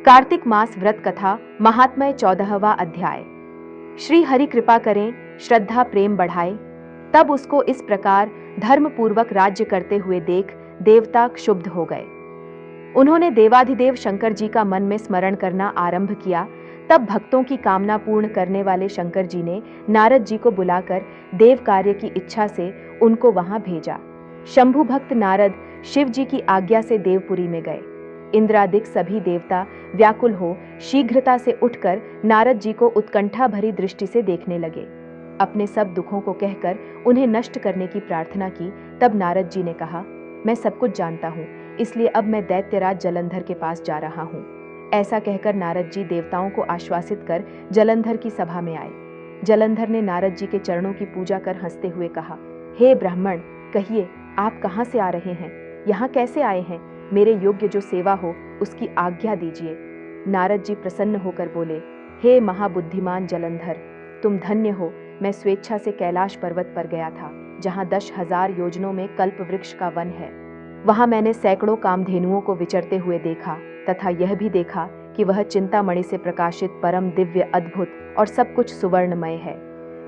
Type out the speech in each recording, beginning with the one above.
कार्तिक मास व्रत कथा महात्म्य 14वां अध्याय। श्री हरि कृपा करें, श्रद्धा प्रेम बढ़ाए, तब उसको इस प्रकार धर्म पूर्वक राज्य करते हुए देख देवता क्षुब्ध हो गए। उन्होंने देवाधिदेव शंकर जी का मन में स्मरण करना आरंभ किया। तब भक्तों की कामना पूर्ण करने वाले शंकर जी ने नारद जी को बुलाकर देव कार्य की इच्छा से उनको वहां भेजा। शंभु भक्त नारद शिव जी की आज्ञा से देवपुरी में गए। इंद्रादिक सभी देवता व्याकुल हो शीघ्रता से उठकर नारद जी को उत्कंठा भरी दृष्टि से देखने लगे। अपने सब दुखों को कहकर उन्हें नष्ट करने की प्रार्थना की। तब नारद जी ने कहा, मैं सब कुछ जानता हूँ, इसलिए अब मैं दैत्यराज जलंधर के पास जा रहा हूँ। ऐसा कहकर नारद जी देवताओं को आश्वासित कर जलंधर की सभा में आए। जलंधर ने नारद जी के चरणों की पूजा कर हंसते हुए कहा, हे ब्राह्मण, कहिए आप कहाँ से आ रहे हैं, यहाँ कैसे आए हैं? मेरे योग्य जो सेवा हो उसकी आज्ञा दीजिए। नारद जी प्रसन्न होकर बोले, हे महाबुद्धिमान जलंधर, तुम धन्य हो। मैं स्वेच्छा से कैलाश पर्वत पर गया था, जहाँ 10,000 योजनों में कल्प वृक्ष का वन है। वहां मैंने सैकड़ों कामधेनुओं को विचरते हुए देखा तथा यह भी देखा कि वह चिंतामणि से प्रकाशित परम दिव्य अद्भुत और सब कुछ सुवर्णमय है।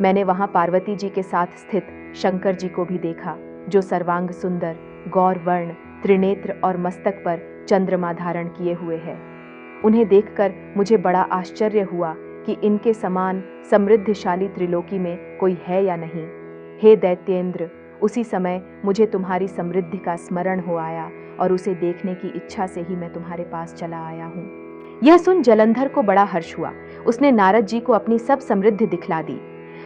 मैंने वहां पार्वती जी के साथ स्थित शंकर जी को भी देखा, जो सर्वांग सुंदर, गौर वर्ण, त्रिनेत्र और मस्तक पर चंद्रमा धारण किए हुए है। उन्हें देखकर मुझे बड़ा आश्चर्य हुआ कि इनके समान समृद्धिशाली त्रिलोकी में कोई है या नहीं। हे दैत्येंद्र, उसी समय मुझे तुम्हारी समृद्धि का स्मरण हो आया और उसे देखने की इच्छा से ही मैं तुम्हारे पास चला आया हूँ। यह सुन जलंधर को बड़ा हर्ष हुआ। उसने नारद जी को अपनी सब समृद्धि दिखला दी।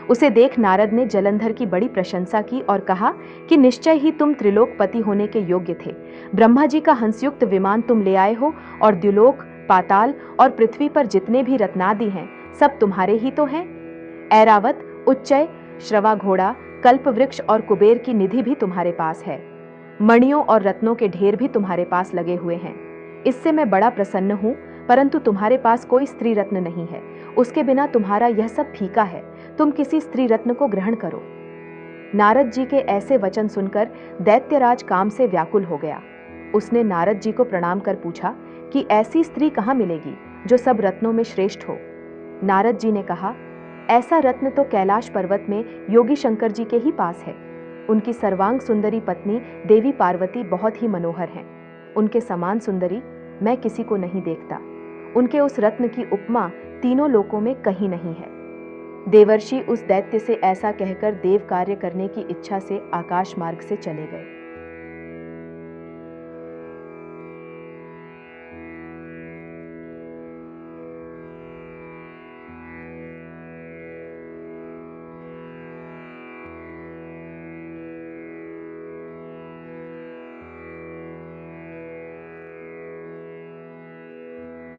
उसे देख नारद ने जलंधर की बड़ी प्रशंसा की और कहा कि निश्चय ही तुम त्रिलोकपति होने के योग्य थे। ब्रह्मा जी का हंसयुक्त विमान तुम ले आए हो और द्युलोक, पाताल और पृथ्वी पर जितने भी रत्नादि हैं सब तुम्हारे ही तो हैं। ऐरावत, उच्चय, श्रवा घोड़ा, कल्प वृक्ष और कुबेर की निधि भी तुम्हारे पास है। मणियों और रत्नों के ढेर भी तुम्हारे पास लगे हुए हैं। इससे मैं बड़ा प्रसन्न हूँ, परंतु तुम्हारे पास कोई स्त्री रत्न नहीं है। उसके बिना तुम्हारा यह सब फीका है। तुम किसी स्त्री रत्न को ग्रहण करो। नारद जी के ऐसे वचन सुनकर दैत्यराज काम से व्याकुल हो गया। उसने नारद जी को प्रणाम कर पूछा कि ऐसी स्त्री कहाँ मिलेगी जो सब रत्नों में श्रेष्ठ हो। नारद जी ने कहा, ऐसा रत्न तो कैलाश पर्वत में योगी शंकर जी के ही पास है। उनकी सर्वांग सुंदरी पत्नी देवी पार्वती बहुत ही मनोहर हैं। उनके समान सुंदरी मैं किसी को नहीं देखता। उनके उस रत्न की उपमा तीनों लोकों में कहीं नहीं है। देवर्षि उस दैत्य से ऐसा कहकर देव कार्य करने की इच्छा से आकाश मार्ग से चले गए।